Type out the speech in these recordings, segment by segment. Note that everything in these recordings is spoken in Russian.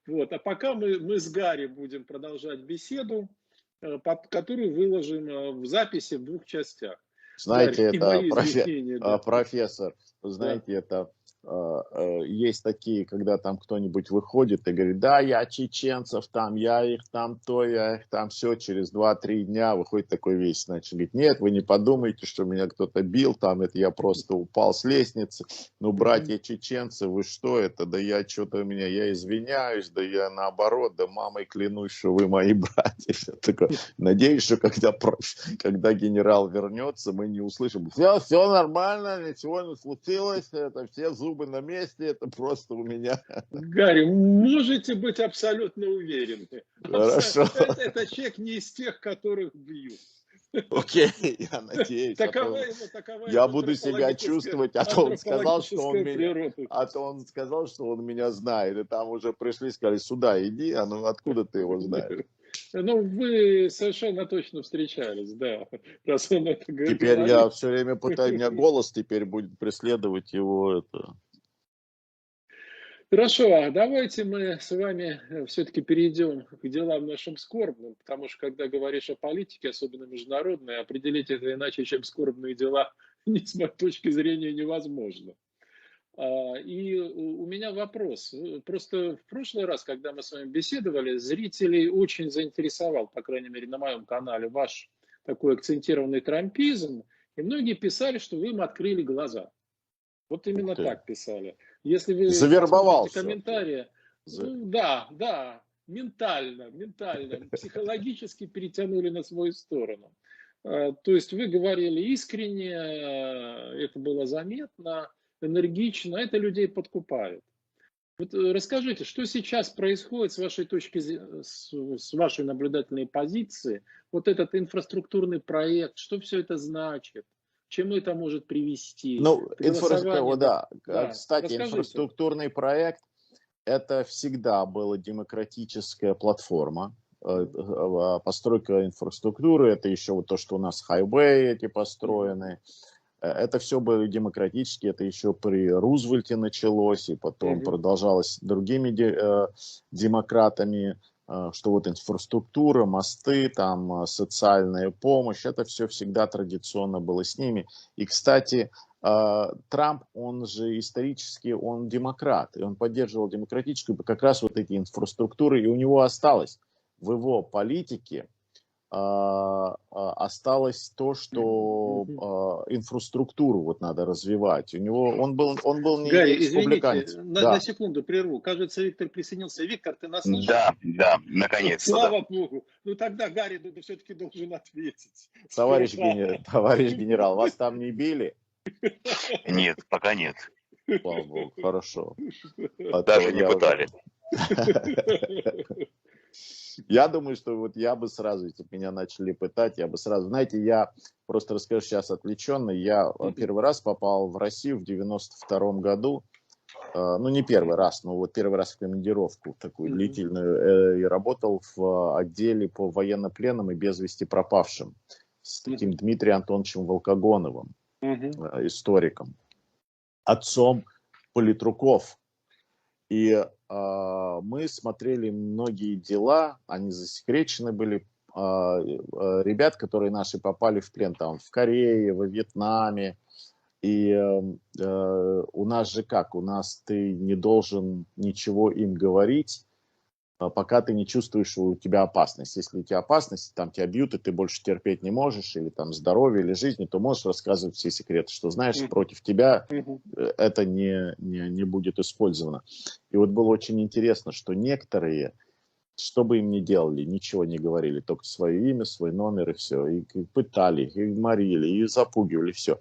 Вот. А пока мы с Гарри будем продолжать беседу, которую выложим в записи в 2 частях. Знаете, Гарри, и это мои извинения, да. профессор, вы знаете, это есть такие, когда там кто-нибудь выходит и говорит, да, я чеченцев там, я их там то, я их там все, через 2-3 дня выходит такой весь, значит, говорит, нет, вы не подумайте, что меня кто-то бил, там, это я просто упал с лестницы, ну, братья чеченцы, вы что это, да я что-то у меня, я извиняюсь, да я наоборот, да мамой клянусь, что вы мои братья. Такое, надеюсь, что когда генерал вернется, мы не услышим, все нормально, ничего не случилось, это все зубы на месте, это просто у меня. Гарри, можете быть абсолютно уверены. Хорошо. Это человек не из тех, которых бьют. Окей, я надеюсь. Такова Я буду себя чувствовать, а то он сказал, что он природа. он меня знает. И там уже пришли, сказали, сюда иди, а ну откуда ты его знаешь? Ну, вы совершенно точно встречались, да. Раз он это Теперь говорит. я все время пытаюсь, у меня голос теперь будет преследовать его. Хорошо, а давайте мы с вами все-таки перейдем к делам нашим скорбным, потому что когда говоришь о политике, особенно международной, определить это иначе, чем скорбные дела, с моей точки зрения, невозможно. И у меня вопрос. Просто в прошлый раз, когда мы с вами беседовали, зрителей очень заинтересовал, по крайней мере на моем канале, ваш такой акцентированный трампизм, и многие писали, что вы им открыли глаза. Вот именно так писали. Если вы Завербовался. Комментарии, да, ментально, психологически перетянули на свою сторону. То есть вы говорили искренне, это было заметно, энергично, это людей подкупает. Вот расскажите, что сейчас происходит с вашей точки зрения, с вашей наблюдательной позиции, вот этот инфраструктурный проект, что все это значит? К чему это может привести? Ну, кстати, Расскажите. инфраструктурный проект – это всегда была демократическая платформа. Постройка инфраструктуры – это еще вот то, что у нас хайвей эти построены. Это все было демократически, это еще при Рузвельте началось, и потом продолжалось другими демократами, что вот инфраструктура, мосты, там социальная помощь, это все всегда традиционно было с ними. И, кстати, Трамп, он же исторически, он демократ, и он поддерживал демократическую, как раз вот эти инфраструктуры, и у него осталось в его политике, осталось то, что инфраструктуру вот надо развивать. У него он был не Гарри, республиканец. Извините, на секунду прерву. Кажется, Виктор присоединился. Виктор, ты нас слышишь? Да, наконец-то. Слава Богу. Ну тогда Гарри все-таки должен ответить. Товарищ генерал, вас там не били? Нет, пока нет. Слава Богу, хорошо. Даже не пытали. Я думаю, что вот я бы сразу, если бы меня начали пытать, я бы сразу, знаете, я просто расскажу сейчас отвлеченно, я первый раз попал в Россию в 92-м году, ну не первый раз, но вот первый раз в командировку такую длительную, и работал в отделе по военнопленным и без вести пропавшим с таким Дмитрием Антоновичем Волкогоновым, историком, отцом политруков. И мы смотрели многие дела, они засекречены были, ребят, которые наши попали в плен там в Корее, во Вьетнаме. И у нас же как, у нас ты не должен ничего им говорить, пока ты не чувствуешь, что у тебя опасность. Если у тебя опасность, там тебя бьют, и ты больше терпеть не можешь, или там здоровье, или жизни, то можешь рассказывать все секреты, что знаешь, против тебя это не будет использовано. И вот было очень интересно, что некоторые, что бы им ни делали, ничего не говорили, только свое имя, свой номер и все. И пытали, и морили, и запугивали, все.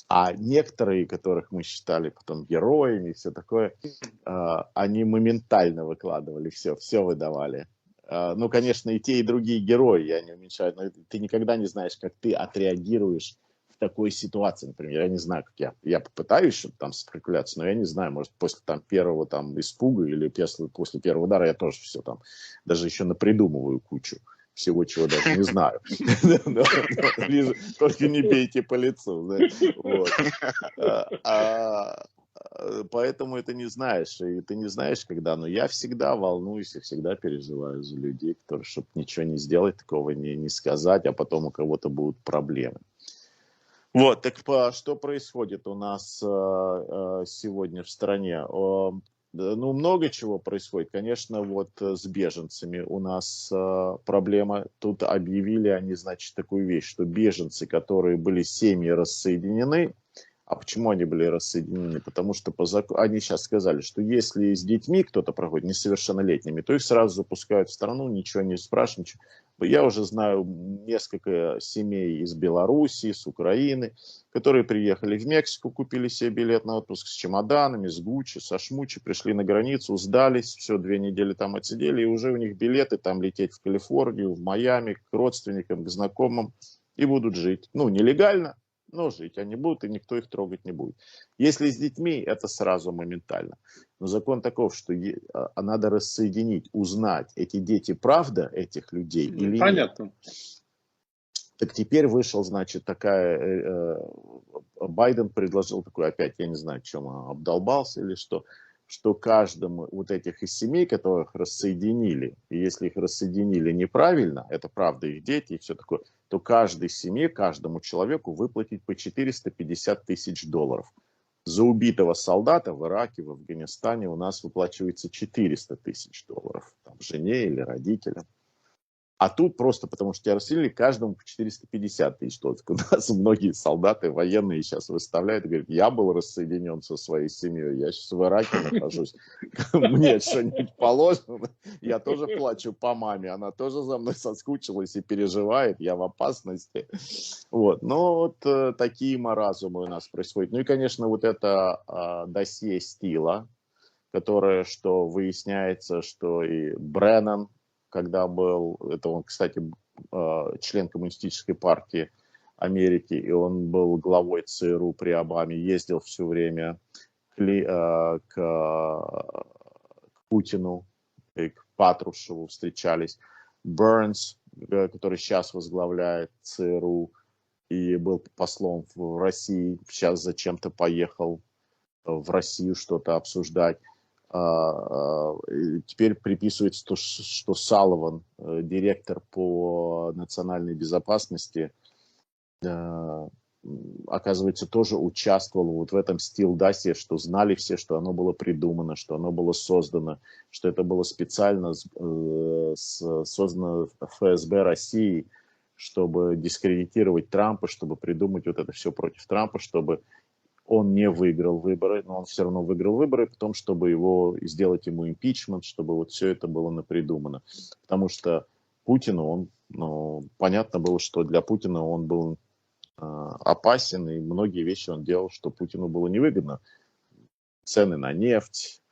А некоторые, которых мы считали потом героями и все такое, они моментально выкладывали все выдавали. Ну, конечно, и те, и другие герои, я не уменьшаю, но ты никогда не знаешь, как ты отреагируешь в такой ситуации. Например, я не знаю, как я попытаюсь что-то там спекуляции, но я не знаю, может, после там первого там испуга или после первого удара я тоже все там, даже еще напридумываю кучу всего, чего даже не знаю. Только не бейте по лицу. Поэтому это не знаешь, и ты не знаешь, когда, но я всегда волнуюсь и всегда переживаю за людей, которые, чтобы ничего не сделать, такого не сказать, а потом у кого-то будут проблемы. Вот, так что происходит у нас сегодня в стране? Ну, много чего происходит. Конечно, вот с беженцами у нас проблема. Тут объявили они, значит, такую вещь, что беженцы, которые были семьи рассоединены, а почему они были рассоединены? Потому что они сейчас сказали, что если с детьми кто-то проходит, несовершеннолетними, то их сразу запускают в страну, ничего не спрашивают. Я уже знаю несколько семей из Белоруссии, с Украины, которые приехали в Мексику, купили себе билет на отпуск с чемоданами, с Гуччи, со Шмучи, пришли на границу, сдались, все, 2 недели там отсидели, и уже у них билеты там лететь в Калифорнию, в Майами, к родственникам, к знакомым, и будут жить. Ну, нелегально, но жить они будут, и никто их трогать не будет. Если с детьми, это сразу моментально. Но закон таков, что надо рассоединить, узнать, эти дети правда этих людей или Понятно. нет. Так теперь вышел, значит, Байден предложил такой, опять, я не знаю, чем он обдолбался или что каждому вот этих из семей, которых рассоединили, и если их рассоединили неправильно, это правда их дети и все такое, то каждой семье, каждому человеку выплатить по $450 тысяч. За убитого солдата в Ираке, в Афганистане у нас выплачивается $400 тысяч. Там, жене или родителям. А тут просто потому, что тебя расстрелили, каждому по $450 тысяч. У нас многие солдаты военные сейчас выставляют и говорят, я был рассоединен со своей семьей, я сейчас в Ираке нахожусь, мне что-нибудь положено, я тоже плачу по маме, она тоже за мной соскучилась и переживает, я в опасности. Вот. Но вот такие маразумы у нас происходят. Ну и, конечно, вот это досье Стила, которое, что выясняется, что и Бреннан, когда был, это он, кстати, член Коммунистической партии Америки, и он был главой ЦРУ при Обаме, ездил все время к Путину, и к Патрушеву встречались. Бернс, который сейчас возглавляет ЦРУ и был послом в России, сейчас зачем-то поехал в Россию что-то обсуждать. Теперь приписывается то, что Салливан, директор по национальной безопасности, оказывается, тоже участвовал вот в этом стил-дасе, что знали все, что оно было придумано, что оно было создано, что это было специально создано ФСБ России, чтобы дискредитировать Трампа, чтобы придумать вот это все против Трампа, чтобы он не выиграл выборы, но он все равно выиграл выборы, потом, чтобы сделать ему импичмент, чтобы вот все это было напридумано. Потому что Путину, понятно было, что для Путина он был опасен, и многие вещи он делал, что Путину было невыгодно. Цены на нефть,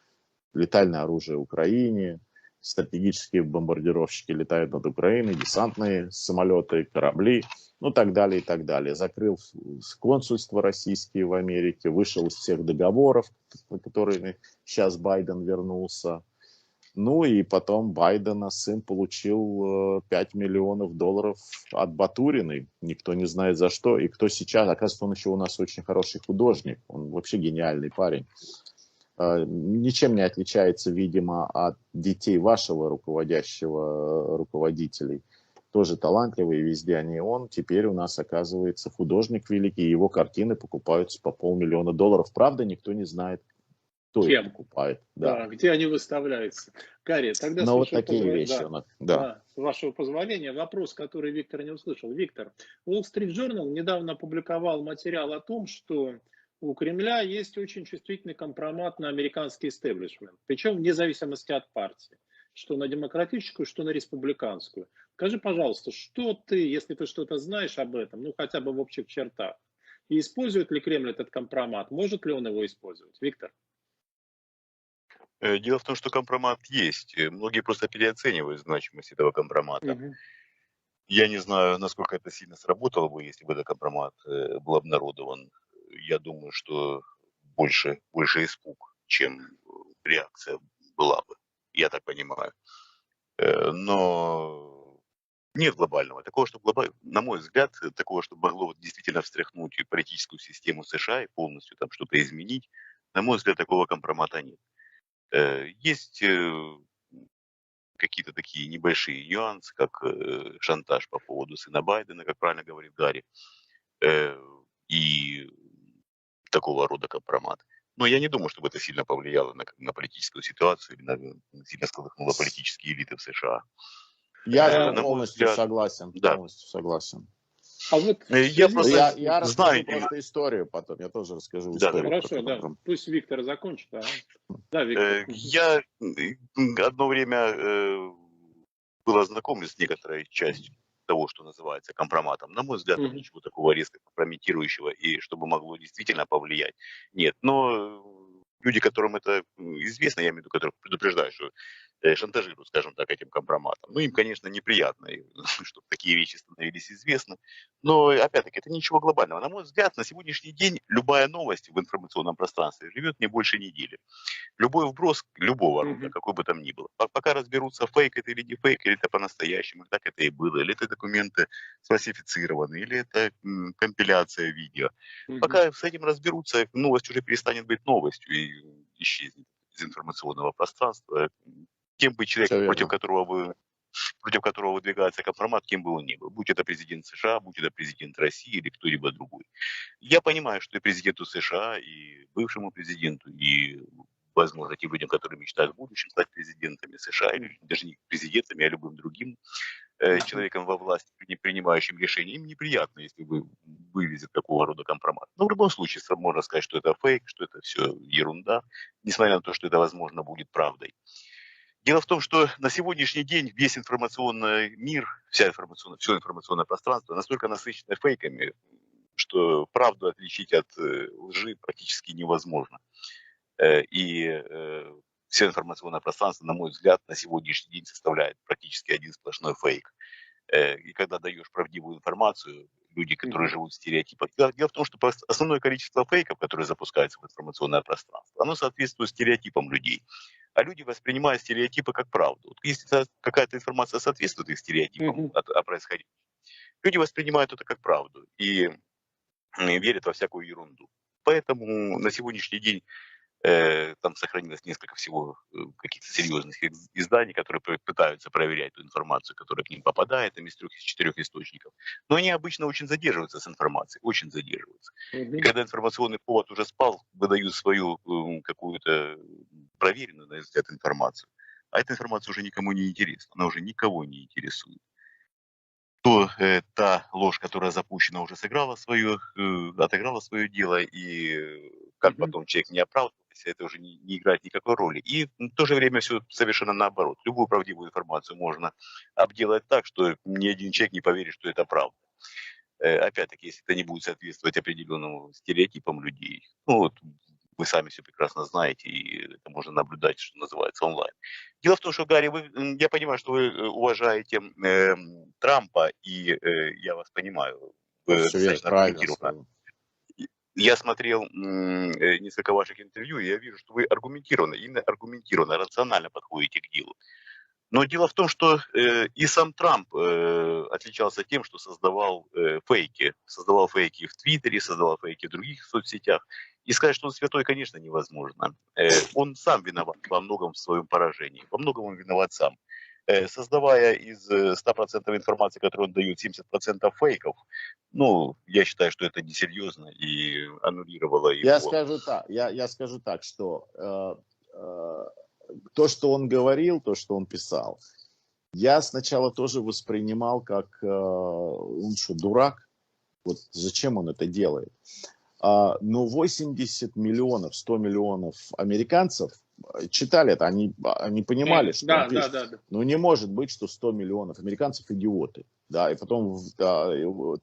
летальное оружие Украине, стратегические бомбардировщики летают над Украиной, десантные самолеты, корабли, ну так далее и так далее. Закрыл консульство российские в Америке, вышел из всех договоров, которые сейчас Байден вернулся. Ну и потом Байдена сын получил $5 миллионов от Батуриной. Никто не знает за что. И кто сейчас, оказывается, он еще у нас очень хороший художник. Он вообще гениальный парень. Ничем не отличается, видимо, от детей вашего руководителей. Тоже талантливый, везде они он. Теперь у нас, оказывается, художник великий, его картины покупаются по $500 000. Правда, никто не знает, кто их покупает. Да, где они выставляются. Карри, тогда но вот такие вещи. Да, с вашего позволения, вопрос, который Виктор не услышал. Виктор, Wall Street Journal недавно опубликовал материал о том, что у Кремля есть очень чувствительный компромат на американский истеблишмент, причем вне зависимости от партии, что на демократическую, что на республиканскую. Скажи, пожалуйста, что ты, если ты что-то знаешь об этом, ну хотя бы в общих чертах, и использует ли Кремль этот компромат, может ли он его использовать? Виктор? Дело в том, что компромат есть. Многие просто переоценивают значимость этого компромата. Я не знаю, насколько это сильно сработало бы, если бы этот компромат был обнародован. Я думаю, что больше испуг, чем реакция была бы. Я так понимаю. Но нет глобального. Такого, что на мой взгляд, такого, что могло действительно встряхнуть политическую систему США и полностью там что-то изменить, На мой взгляд, такого компромата нет. Есть какие-то такие небольшие нюансы, как шантаж по поводу сына Байдена, как правильно говорит Гарри, и такого рода компромат. Но я не думаю, чтобы это сильно повлияло на политическую ситуацию или сильно сколыхнуло политические элиты в США. Я На мой полностью взгляд, согласен, да. полностью согласен. А вот в Я связи просто с... Я расскажу знаю. просто историю потом, я тоже расскажу Да, историю. Хорошо, да. Про Пусть Виктор закончит. Да, Виктор. Я одно время был ознакомлен с некоторой частью того, что называется компроматом. На мой взгляд, там ничего такого резко компрометирующего и чтобы могло действительно повлиять, нет. Но люди, которым это известно, я имею в виду, которых предупреждаю, что шантажируют, скажем так, этим компроматом. Ну, им, конечно, неприятно, чтобы такие вещи становились известны. Но, опять-таки, это ничего глобального. На мой взгляд, на сегодняшний день любая новость в информационном пространстве живет не больше недели. Любой вброс любого рода, какой бы там ни был. Пока разберутся, фейк это или не фейк, или это по-настоящему, или так это и было, или это документы сфальсифицированы, или это компиляция видео. Пока с этим разберутся, новость уже перестанет быть новостью и исчезнет из информационного пространства. Кем бы человек, против которого выдвигается компромат, кем бы он ни был. Будь это президент США, будь это президент России или кто-либо другой. Я понимаю, что и президенту США, и бывшему президенту, и, возможно, тем людям, которые мечтают в будущем стать президентами США, или даже не президентами, а любым другим человеком во власти, не принимающим решения, им неприятно, если вывезет какого рода компромат. Но в любом случае можно сказать, что это фейк, что это все ерунда, несмотря на то, что это, возможно, будет правдой. Дело в том, что на сегодняшний день весь информационный мир, все информационное пространство настолько насыщено фейками, что правду отличить от лжи практически невозможно. И все информационное пространство, на мой взгляд, на сегодняшний день составляет практически один сплошной фейк. И когда даешь правдивую информацию, люди, которые живут в стереотипах. Дело в том, что основное количество фейков, которые запускаются в информационное пространство, оно соответствует стереотипам людей. А люди воспринимают стереотипы как правду. Вот если какая-то информация соответствует их стереотипам о происходящем, люди воспринимают это как правду и верят во всякую ерунду. Поэтому на сегодняшний день там сохранилось несколько всего каких-то серьезных изданий, которые пытаются проверять ту информацию, которая к ним попадает, там из 3-4 источников. Но они обычно очень задерживаются с информацией, очень задерживаются. И когда информационный повод уже спал, выдают свою какую-то проверенную, на взгляд, информацию. А эта информация уже никому не интересна, она уже никого не интересует. То та ложь, которая запущена, уже отыграла свое дело, и как потом человек не оправдывается, это уже не играет никакой роли. И в то же время все совершенно наоборот. Любую правдивую информацию можно обделать так, что ни один человек не поверит, что это правда. Опять-таки, если это не будет соответствовать определенным стереотипам людей, ну вот вы сами все прекрасно знаете, и это можно наблюдать, что называется, онлайн. Дело в том, что, Гарри, я понимаю, что вы уважаете Трампа, и я вас понимаю, вы достаточно аргументированно. Я смотрел несколько ваших интервью, и я вижу, что вы аргументированно, рационально подходите к делу. Но дело в том, что и сам Трамп отличался тем, что создавал фейки. Создавал фейки в Твиттере, создавал фейки в других соцсетях. И сказать, что он святой, конечно, невозможно. Он сам виноват во многом в своем поражении. Во многом он виноват сам. Создавая из 100% информации, которую он дает, 70% фейков, ну, я считаю, что это несерьезно и аннулировало его. Я скажу так, что то, что он говорил, то, что он писал, я сначала тоже воспринимал как, он что, дурак? Вот зачем он это делает? Но 80 миллионов, 100 миллионов американцев читали это, они понимали, что он пишет. Да. Но не может быть, что 100 миллионов американцев идиоты. Да, и потом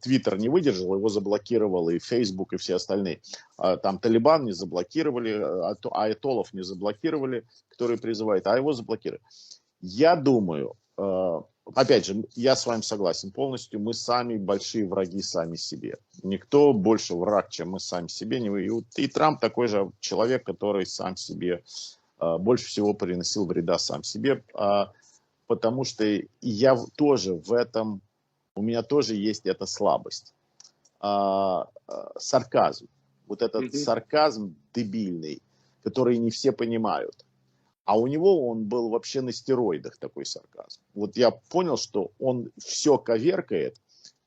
Твиттер не выдержал, его заблокировал и Фейсбук, и все остальные. Там Талибан не заблокировали, аятолов не заблокировали, которые призывают, а его заблокировали. Я думаю, опять же, я с вами согласен полностью, мы сами большие враги сами себе. Никто больше враг, чем мы сами себе. И Трамп такой же человек, который сам себе больше всего приносил вреда сам себе. Потому что я тоже в этом, у меня тоже есть эта слабость. Сарказм. Вот этот сарказм дебильный. которые не все понимают. А у него он был вообще на стероидах, такой сарказм. Вот я понял, что он все коверкает,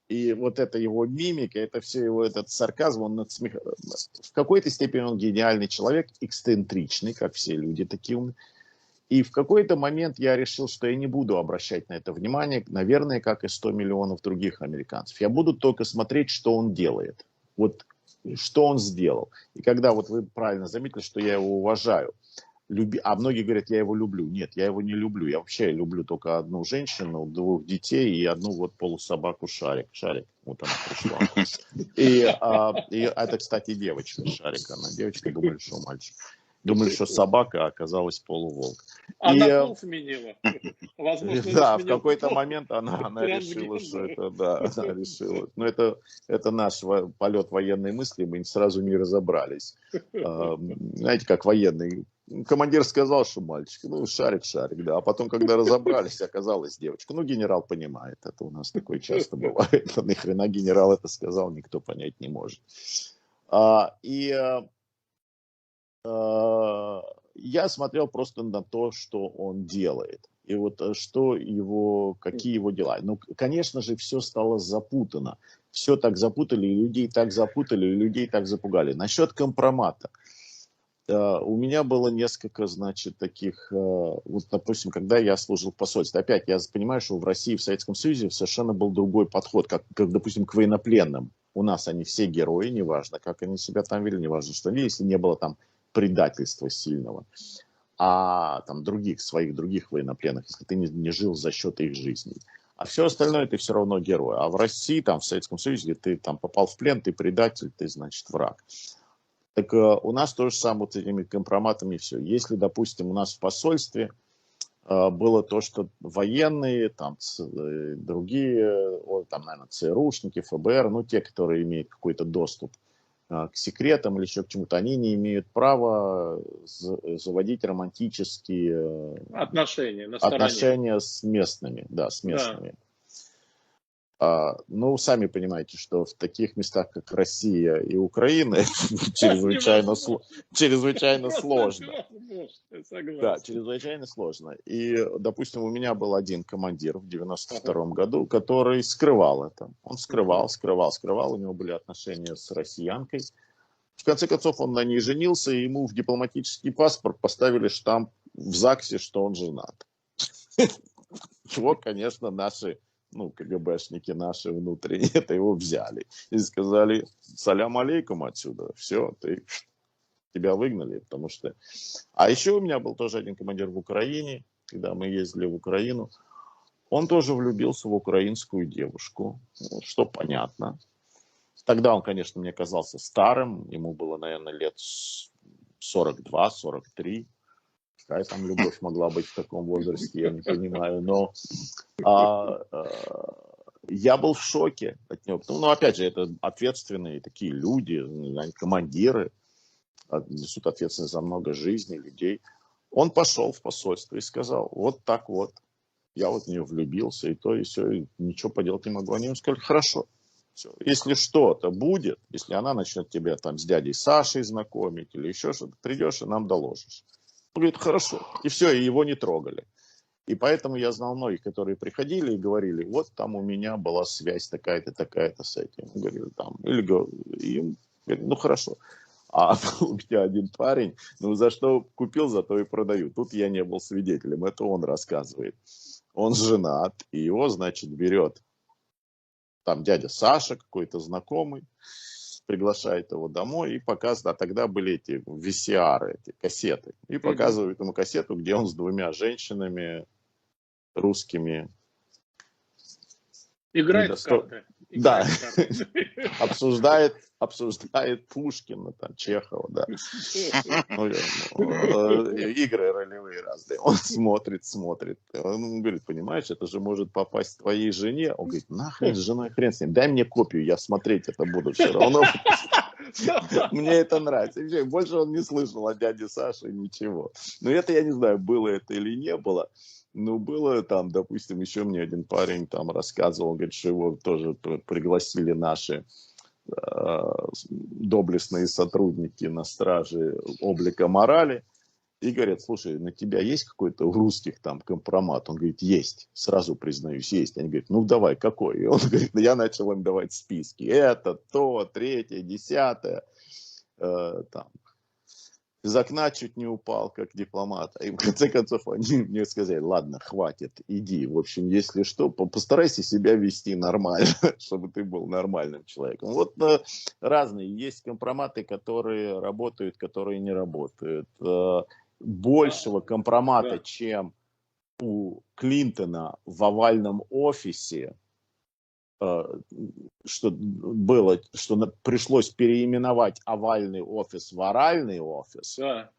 и вот это его мимика, это все его этот сарказм, он в какой-то степени он гениальный человек, эксцентричный, как все люди такие умные. И в какой-то момент я решил, что я не буду обращать на это внимание, наверное, как и 100 миллионов других американцев. Я буду только смотреть, что он делает. Вот что он сделал. И когда вот вы правильно заметили, что я его уважаю, а многие говорят, я его люблю. Нет, я его не люблю. Я вообще люблю только одну женщину, 2 детей и одну вот полусобаку Шарик. Шарик, вот она пришла. И это, кстати, девочка Шарик. Она девочка, думали, что мальчик. Думали, что собака, а оказалась полуволк. Она пол сменила. Возможно, да, в какой-то момент она решила, что это, да, она решила. Но это наш полет военной мысли, мы сразу не разобрались. Знаете, как военный. Командир сказал, что мальчик, ну, шарик, да. А потом, когда разобрались, оказалась девочка. Ну, генерал понимает, это у нас такое часто бывает. Нахрена генерал это сказал, никто понять не может. Я смотрел просто на то, что он делает. И вот какие его дела. Ну, конечно же, все стало запутано. Все так запутали, и людей так запутали, и людей так запугали. Насчет компромата. У меня было несколько, значит, таких, вот, допустим, когда я служил в посольстве. Опять, я понимаю, что в России, в Советском Союзе совершенно был другой подход, как допустим, к военнопленным. У нас они все герои, неважно, как они себя там вели, неважно, что они, если не было там предательства сильного. А там своих других военнопленных, если ты не жил за счет их жизней. А все остальное ты все равно герой. А в России, там, в Советском Союзе, ты там попал в плен, ты предатель, ты, значит, враг. Так у нас то же самое с этими компроматами все. Если, допустим, у нас в посольстве было то, что военные, там, другие, там, наверное, ЦРУшники, ФБР, ну, те, которые имеют какой-то доступ к секретам или еще к чему-то, они не имеют права заводить романтические отношения с местными. Да, с местными. Ну, сами понимаете, что в таких местах, как Россия и Украина, это чрезвычайно сложно. Да, чрезвычайно сложно. И, допустим, у меня был один командир в 92-м году, который скрывал это. Он скрывал, у него были отношения с россиянкой. В конце концов, он на ней женился, и ему в дипломатический паспорт поставили штамп в ЗАГСе, что он женат. Чего, конечно, наши... КГБшники наши внутренние, это его взяли. И сказали, салям алейкум отсюда. Все, тебя выгнали, потому что... А еще у меня был тоже один командир в Украине, когда мы ездили в Украину. Он тоже влюбился в украинскую девушку, что понятно. Тогда он, конечно, мне казался старым, ему было, наверное, лет 42-43. Какая там любовь могла быть в таком возрасте, я не понимаю. Но я был в шоке от него. Ну, опять же, это ответственные такие люди, командиры, несут ответственность за много жизней людей. Он пошел в посольство и сказал, вот так вот, я вот в нее влюбился, и то, и все, и ничего поделать не могу. Они ему сказали, хорошо, все. Если что-то будет, если она начнет тебя там с дядей Сашей знакомить или еще что-то, придешь и нам доложишь. Он говорит, хорошо. И все, и его не трогали. И поэтому я знал многих, которые приходили и говорили, вот там у меня была связь такая-то, такая-то с этим. Говорили, там, или им говорили, ну хорошо. А у меня один парень, за что купил, за то и продаю. Тут я не был свидетелем, это он рассказывает. Он женат, и его, значит, берет там дядя Саша, какой-то знакомый, приглашает его домой и показывает, а тогда были эти VCR, эти кассеты, и показывает ему кассету, где он с 2 женщинами русскими играет в карты. Да, обсуждает Пушкина, там, Чехова, да. Игры ролевые разные. Он смотрит. Он говорит, понимаешь, это же может попасть твоей жене. Он говорит, нахрен с женой, хрен с ним. Дай мне копию, я смотреть это буду все равно. Мне это нравится. И больше он не слышал о дяде Саше ничего. Но это я не знаю, было это или не было. Ну, было там, допустим, еще мне один парень там рассказывал, говорит, что его тоже пригласили наши доблестные сотрудники на страже облика морали, и говорят: слушай, на тебя есть какой-то у русских там компромат? Он говорит: есть, сразу признаюсь, есть. Они говорят: ну давай, какой? И он говорит: я начал им давать списки. Это, то, третье, десятое. Там. Из окна чуть не упал, как дипломат. И в конце концов они мне сказали: ладно, хватит, иди. В общем, если что, постарайся себя вести нормально, чтобы ты был нормальным человеком. Вот разные. Есть компроматы, которые работают, которые не работают. Большего компромата, чем у Клинтона в овальном офисе, что было, что пришлось переименовать овальный офис в оральный офис. Да.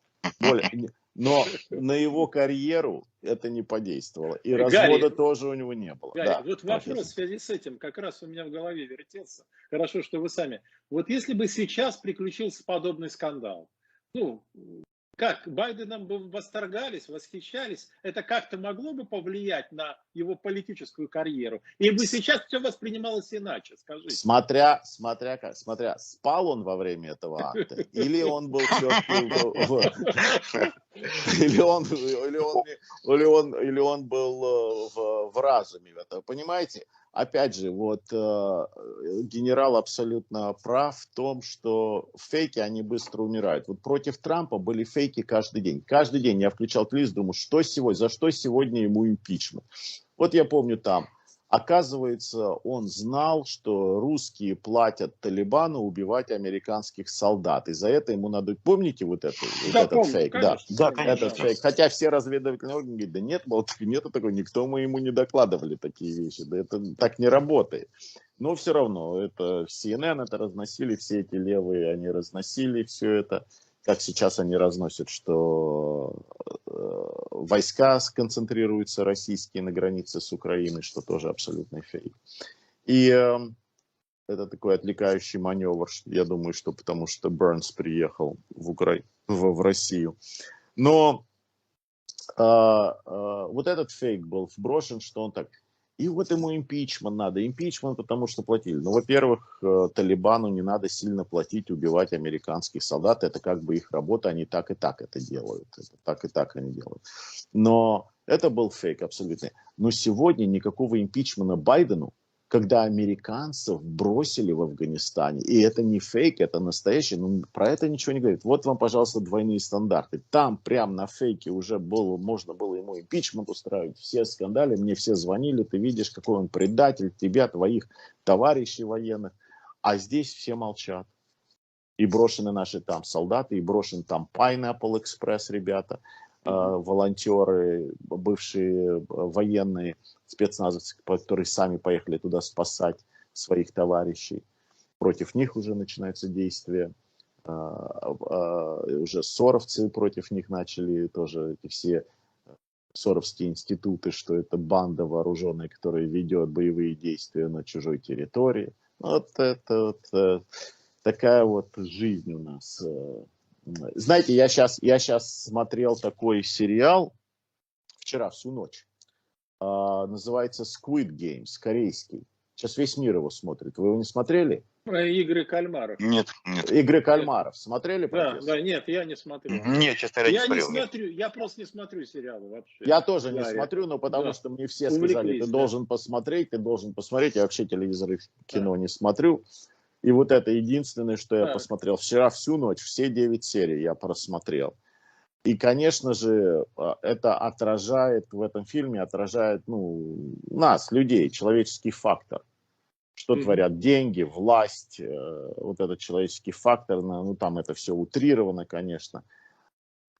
Но на его карьеру это не подействовало. И развода тоже у него не было. Гарри, да, вот вопрос в связи с этим как раз у меня в голове вертелся. Хорошо, что вы сами. Вот если бы сейчас приключился подобный скандал, ну, как Байденом бы восторгались, восхищались, это как-то могло бы повлиять на его политическую карьеру? И бы сейчас все воспринималось иначе, скажите. Смотря, спал он во время этого акта, или он был все-таки или он был в разуме. Понимаете? Опять же, вот генерал абсолютно прав в том, что фейки, они быстро умирают. Вот против Трампа были фейки каждый день. Каждый день я включал телевизор, думаю, что сегодня, за что сегодня ему импичмент. Вот я помню там, оказывается, он знал, что русские платят Талибану убивать американских солдат. И за это ему надо... Помните вот этот фейк? Конечно, да, конечно. Этот фейк. Хотя все разведывательные органы говорят: да нет, нету такого, никто мы ему не докладывали такие вещи. Да это так не работает. Но все равно, это CNN это разносили, все эти левые, они разносили все это. Как сейчас они разносят, что войска сконцентрируются российские на границе с Украиной, что тоже абсолютный фейк. И это такой отвлекающий маневр, я думаю, что потому что Бернс приехал в Россию. Но вот этот фейк был вброшен, что он так... И вот ему импичмент надо. Импичмент, потому что платили. Ну, во-первых, Талибану не надо сильно платить, убивать американских солдат. Это как бы их работа, они так и так это делают. Это так и так они делают. Но это был фейк абсолютно. Но сегодня никакого импичмента Байдену, когда американцев бросили в Афганистане. И это не фейк, это настоящий. Но про это ничего не говорит. Вот вам, пожалуйста, двойные стандарты. Там прям на фейке уже можно было ему импичмент устраивать. Все скандали, мне все звонили. Ты видишь, какой он предатель, тебя, твоих товарищей военных. А здесь все молчат. И брошены наши там солдаты, и брошен там Pineapple Express ребята, волонтеры, бывшие военные, спецназовцы, которые сами поехали туда спасать своих товарищей. Против них уже начинается действие. Уже соровцы против них начали, тоже эти все соровские институты, что это банда вооруженная, которая ведет боевые действия на чужой территории. Вот это вот такая вот жизнь у нас. Знаете, я сейчас смотрел такой сериал вчера всю ночь. Называется Squid Games, корейский. Сейчас весь мир его смотрит. Вы его не смотрели? Игры кальмаров. Нет. Игры кальмаров. Смотрели, профессор? Да, нет, я не смотрю. Нет, честно говоря, не смотрю. Я просто не смотрю сериалы вообще. Я тоже не смотрю, но потому что мне все сказали, ты должен посмотреть, Я вообще телевизор и кино не смотрю. И вот это единственное, что я посмотрел. Вчера всю ночь, все 9 серий я просмотрел. И, конечно же, это в этом фильме отражает нас, людей, человеческий фактор. Что творят деньги, власть, вот этот человеческий фактор, там это все утрировано, конечно,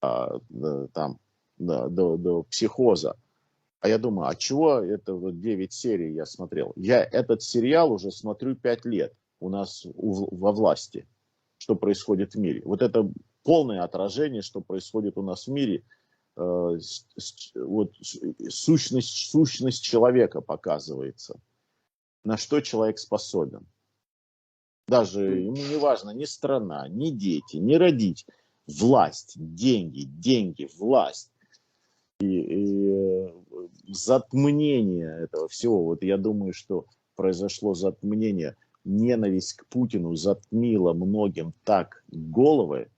там до психоза. А я думаю, а чего это вот 9 серий я смотрел? Я этот сериал уже смотрю 5 лет у нас во власти, что происходит в мире. Вот это полное отражение, что происходит у нас в мире. Вот сущность человека показывается. На что человек способен. Даже ему не важно ни страна, ни дети, ни родители. Власть, деньги, власть. И затмнение этого всего. Вот я думаю, что произошло затмнение. ненависть к Путину затмила многим так головы,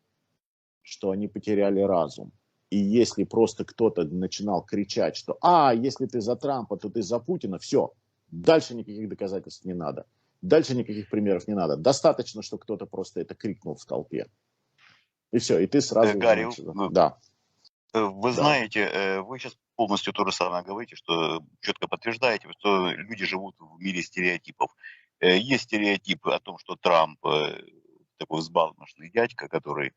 что они потеряли разум. И если просто кто-то начинал кричать, что если ты за Трампа, то ты за Путина, все, дальше никаких доказательств не надо. Дальше никаких примеров не надо. Достаточно, что кто-то просто это крикнул в толпе. И все, и ты сразу... Гарри, да. Вы знаете, вы сейчас полностью то же самое говорите, что четко подтверждаете, что люди живут в мире стереотипов. Есть стереотипы о том, что Трамп такой взбалмошный дядька, который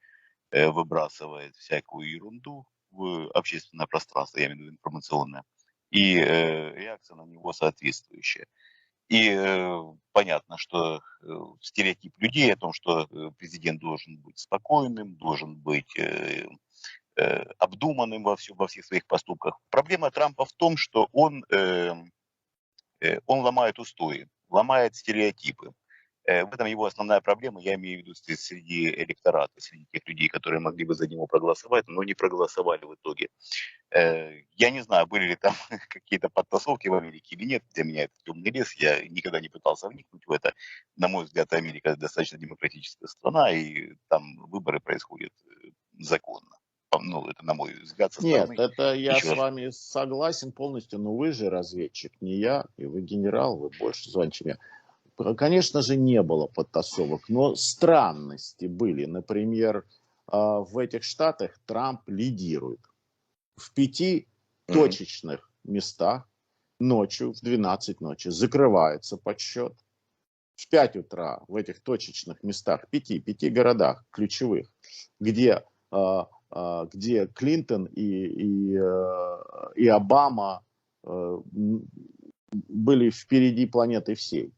выбрасывает всякую ерунду в общественное пространство, я имею в виду информационное, и реакция на него соответствующая. И понятно, что стереотип людей о том, что президент должен быть спокойным, должен быть обдуманным во всех своих поступках. Проблема Трампа в том, что он ломает устои, ломает стереотипы. В этом его основная проблема, я имею в виду среди электората, среди тех людей, которые могли бы за него проголосовать, но не проголосовали в итоге. Я не знаю, были ли там какие-то подтасовки в Америке или нет, для меня это темный лес, я никогда не пытался вникнуть в это. На мой взгляд, Америка достаточно демократическая страна, и там выборы происходят законно. Ну, это на мой взгляд со стороны. Нет, это я с вами согласен полностью, но вы же разведчик, не я, и вы генерал, вы больше знаете, чем я. Конечно же, не было подтасовок, но странности были. Например, в этих штатах Трамп лидирует. В 5 точечных местах ночью, в 12 ночи, закрывается подсчет. В 5 утра в этих точечных местах, 5 городах ключевых, где Клинтон и Обама были впереди планеты всей.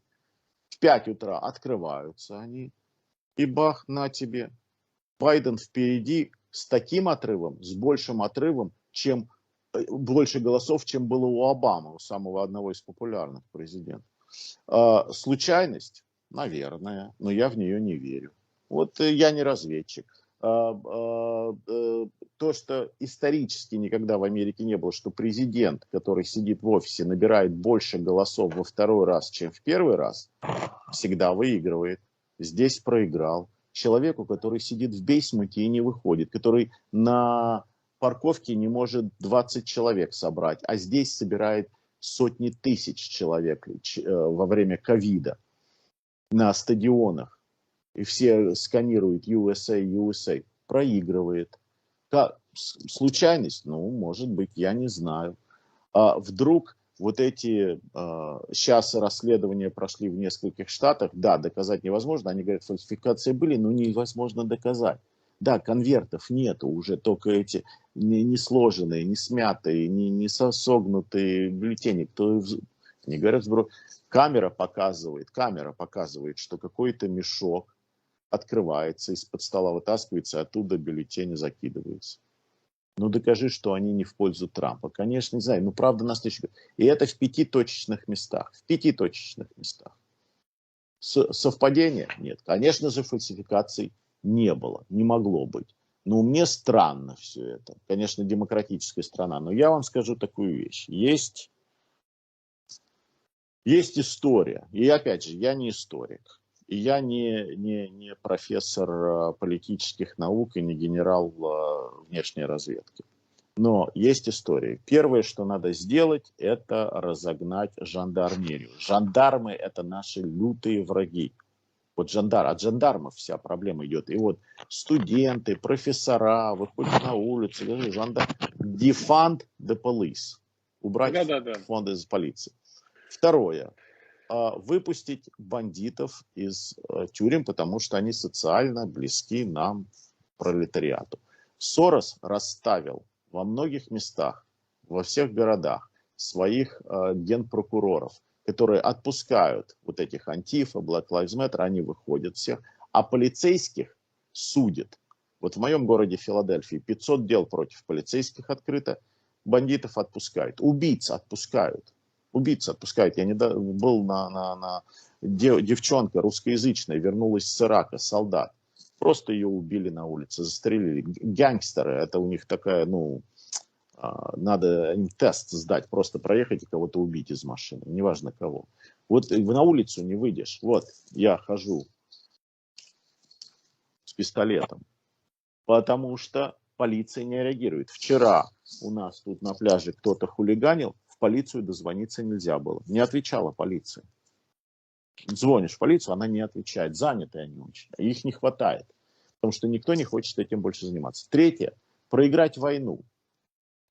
В 5 утра открываются они, и бах, на тебе. Байден впереди с таким отрывом, с большим отрывом, чем больше голосов, чем было у Обамы, у самого одного из популярных президентов. Случайность? Наверное, но я в нее не верю. Вот я не разведчик. То, что исторически никогда в Америке не было, что президент, который сидит в офисе, набирает больше голосов во второй раз, чем в первый раз, всегда выигрывает. Здесь проиграл. Человеку, который сидит в бейсменте и не выходит, который на парковке не может 20 человек собрать, а здесь собирает сотни тысяч человек во время ковида на стадионах. И все сканируют USA, USA, проигрывает. Случайность? Ну, может быть, я не знаю. Вдруг вот эти, сейчас расследования прошли в нескольких штатах, да, доказать невозможно, они говорят, фальсификации были, но невозможно доказать. Да, конвертов нету уже, только эти не сложенные, не смятые, не согнутые бюллетени. Они говорят, камера показывает, что какой-то мешок открывается, из-под стола вытаскивается, оттуда бюллетени закидываются. Ну, докажи, что они не в пользу Трампа. Конечно, не знаю, но правда нас не считает. И это в 5 точечных местах. В 5 точечных местах. Совпадения? Нет. Конечно же, фальсификаций не было, не могло быть. Но мне странно все это. Конечно, демократическая страна. Но я вам скажу такую вещь. Есть история. И опять же, я не историк. И я не профессор политических наук и не генерал внешней разведки. Но есть история. Первое, что надо сделать, это разогнать жандармерию. Жандармы – это наши лютые враги. Вот от жандармов вся проблема идет. И вот студенты, профессора выходят на улицу, defund the police. Убрать фонды из полиции. Второе. Выпустить бандитов из тюрем, потому что они социально близки нам, пролетариату. Сорос расставил во многих местах, во всех городах своих генпрокуроров, которые отпускают вот этих антифа, Black Lives Matter, они выходят всех, а полицейских судят. Вот в моем городе Филадельфии 500 дел против полицейских открыто, бандитов отпускают, убийц отпускают. Убийца отпускают. Я был девчонка русскоязычная, вернулась с Ирака, солдат. Просто ее убили на улице, застрелили. Гангстеры, это у них такая, надо им тест сдать, просто проехать и кого-то убить из машины, неважно кого. Вот на улицу не выйдешь. Вот я хожу с пистолетом, потому что полиция не реагирует. Вчера у нас тут на пляже кто-то хулиганил, в полицию дозвониться нельзя было. Не отвечала полиция. Звонишь в полицию, она не отвечает. Заняты они очень. Их не хватает. Потому что никто не хочет этим больше заниматься. Третье. Проиграть войну.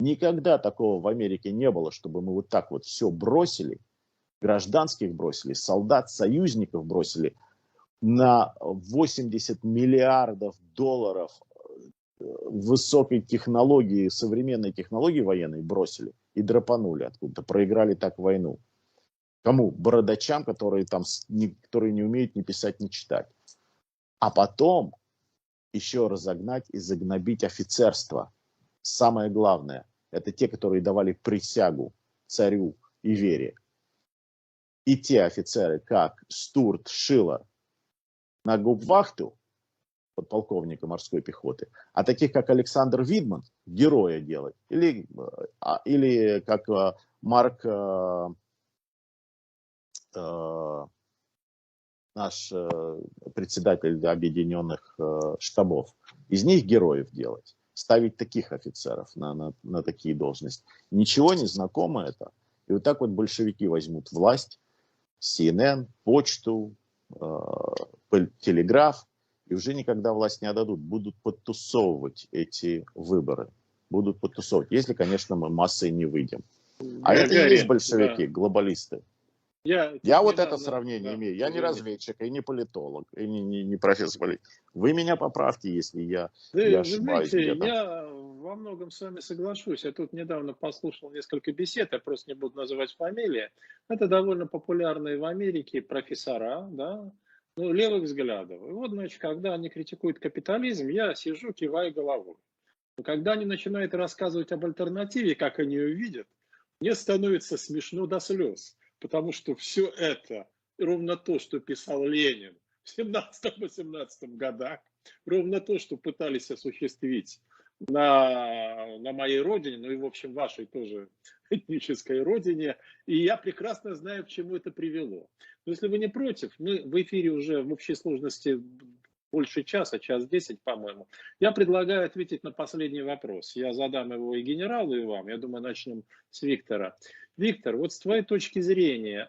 Никогда такого в Америке не было, чтобы мы вот так вот все бросили, гражданских бросили, солдат, союзников бросили, на 80 миллиардов долларов высокой технологии, современной технологии военной бросили и драпанули откуда-то, проиграли так войну. Кому? Бородачам, которые которые не умеют ни писать, ни читать. А потом еще разогнать и загнобить офицерство. Самое главное, это те, которые давали присягу царю и вере. И те офицеры, как Стурт, Шиллер, на гауптвахту, подполковника морской пехоты, а таких, как Александр Видман, героя делать. Или как Марк, наш председатель Объединенных штабов. Из них героев делать. Ставить таких офицеров на такие должности. Ничего не знакомо это. И вот так вот большевики возьмут власть, CNN, почту, телеграф, и уже никогда власть не отдадут. Будут подтусовывать эти выборы. Будут подтусовывать, если, конечно, мы массой не выйдем. А это и есть большевики, да. Глобалисты. Я вот это сравнение имею. Я не разведчик, и не политолог, и не профессор политики. Вы меня поправьте, если я ошибаюсь где-то. Я во многом с вами соглашусь. Я тут недавно послушал несколько бесед, я просто не буду называть фамилии. Это довольно популярные в Америке профессора, да, левых взглядов. И вот, значит, когда они критикуют капитализм, я сижу, киваю головой. Но когда они начинают рассказывать об альтернативе, как они ее видят, мне становится смешно до слез. Потому что все это, ровно то, что писал Ленин в 17-18 годах, ровно то, что пытались осуществить на моей родине, ну и, в общем, вашей тоже этнической родине. И я прекрасно знаю, к чему это привело. Но если вы не против, мы в эфире уже в общей сложности больше часа, час 10, по-моему. Я предлагаю ответить на последний вопрос. Я задам его и генералу, и вам. Я думаю, начнем с Виктора. Виктор, вот с твоей точки зрения,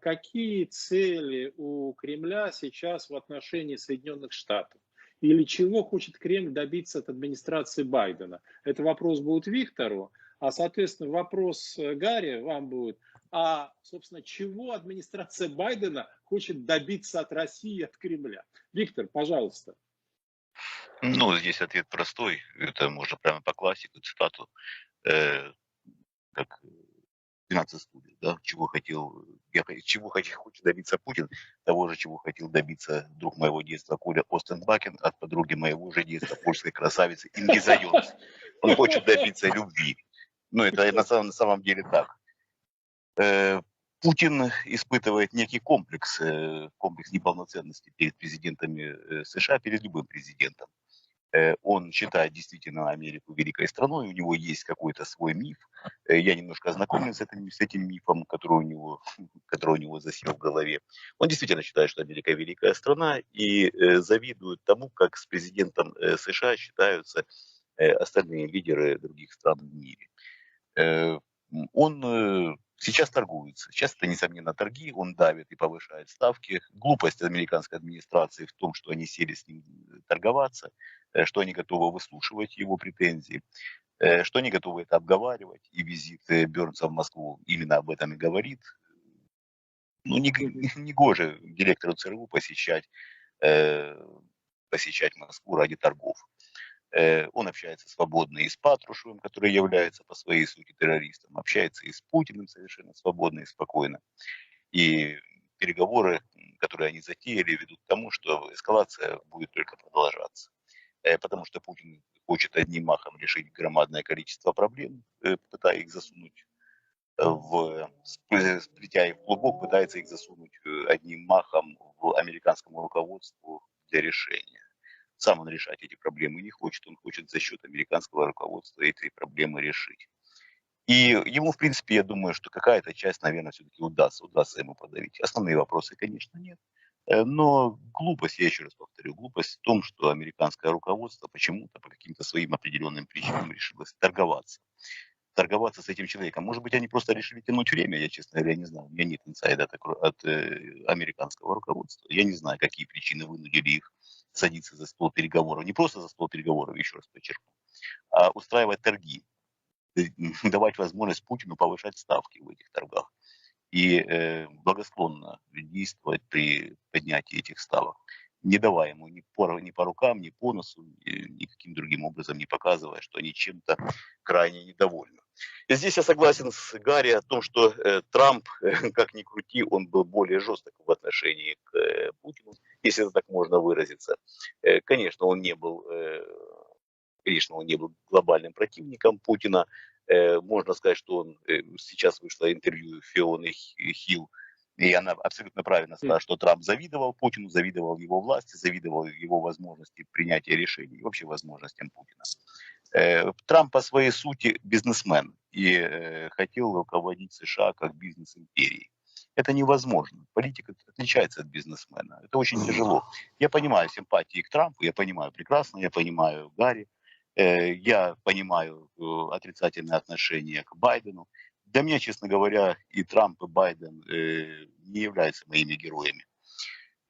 какие цели у Кремля сейчас в отношении Соединенных Штатов? Или чего хочет Кремль добиться от администрации Байдена? Это вопрос будет Виктору, а, соответственно, вопрос Гарри вам будет. А, собственно, чего администрация Байдена хочет добиться от России и от Кремля? Виктор, пожалуйста. Ну, здесь ответ простой. Это можно прямо по классику, цитату, как 12 стульев, да, чего хочет добиться Путин, того же, чего хотел добиться друг моего детства Коля Остенбакен от подруги моего же детства, польской красавицы Инги Зайонс. Он хочет добиться любви. Ну, это на самом деле так. Путин испытывает некий комплекс неполноценности перед президентами США, перед любым президентом. Он считает действительно Америку великой страной, у него есть какой-то свой миф. Я немножко ознакомлен с этим мифом, который у него засел в голове. Он действительно считает, что Америка великая страна и завидует тому, как с президентом США считаются остальные лидеры других стран в мире. Он сейчас торгуется. Сейчас это, несомненно, торги. Он давит и повышает ставки. Глупость американской администрации в том, что они сели с ним торговаться, что они готовы выслушивать его претензии, что они готовы это обговаривать. И визит Бернса в Москву именно об этом и говорит. Ну, не гоже директору ЦРУ посещать Москву ради торгов. Он общается свободно и с Патрушевым, который является по своей сути террористом, общается и с Путиным совершенно свободно и спокойно. И переговоры, которые они затеяли, ведут к тому, что эскалация будет только продолжаться. Потому что Путин хочет одним махом решить громадное количество проблем, пытаясь их засунуть сплетя их в клубок, пытается их засунуть одним махом в американскому руководству для решения. Сам он решать эти проблемы не хочет. Он хочет за счет американского руководства эти проблемы решить. И ему, в принципе, я думаю, что какая-то часть, наверное, все-таки удастся ему подавить. Основные вопросы, конечно, нет. Но глупость, я еще раз повторю, глупость в том, что американское руководство почему-то по каким-то своим определенным причинам решилось торговаться с этим человеком. Может быть, они просто решили тянуть время, я, честно говоря, не знаю. У меня нет инсайда от американского руководства. Я не знаю, какие причины вынудили их садиться за стол переговоров. Не просто за стол переговоров, еще раз подчеркну, а устраивать торги, давать возможность Путину повышать ставки в этих торгах и благосклонно действовать при поднятии этих ставок, не давая ему ни по рукам, ни по носу, никаким другим образом не показывая, что они чем-то крайне недовольны. И здесь я согласен с Гарри о том, что Трамп, как ни крути, он был более жесток в отношении к Путину, если это так можно выразиться. Конечно, он не был глобальным противником Путина. Можно сказать, что он, сейчас вышло интервью Фионы Хилл, и она абсолютно правильно сказала, что Трамп завидовал Путину, завидовал его власти, завидовал его возможности принятия решений, вообще возможностям Путина. Трамп по своей сути бизнесмен и хотел руководить США как бизнес-империей. Это невозможно. Политик отличается от бизнесмена. Это очень тяжело. Я понимаю симпатии к Трампу, я понимаю прекрасно, я понимаю Гарри, я понимаю отрицательное отношение к Байдену. Для меня, честно говоря, и Трамп, и Байден не являются моими героями.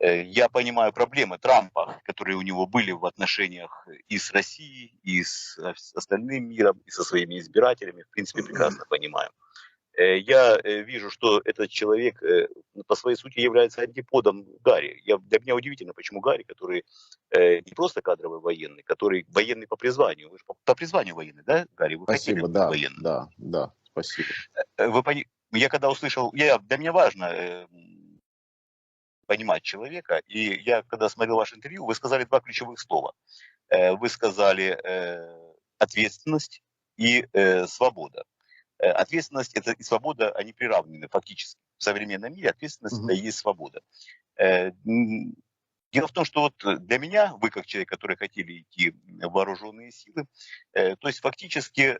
Я понимаю проблемы Трампа, которые у него были в отношениях и с Россией, и с остальным миром, и со своими избирателями. В принципе, прекрасно понимаю. Я вижу, что этот человек по своей сути является антиподом Гарри. Для меня удивительно, почему Гарри, который не просто кадровый военный, который военный по призванию. Вы же по призванию военный, да, Гарри? Вы Спасибо, хотели быть да, военным? да, спасибо. Я когда услышал, для меня важно понимать человека, и я когда смотрел ваше интервью, вы сказали два ключевых слова. Вы сказали ответственность и свобода. Ответственность это и свобода, они приравнены фактически. В современном мире ответственность это и есть свобода. Дело в том, что вот для меня, вы как человек, который хотели идти в вооруженные силы, то есть фактически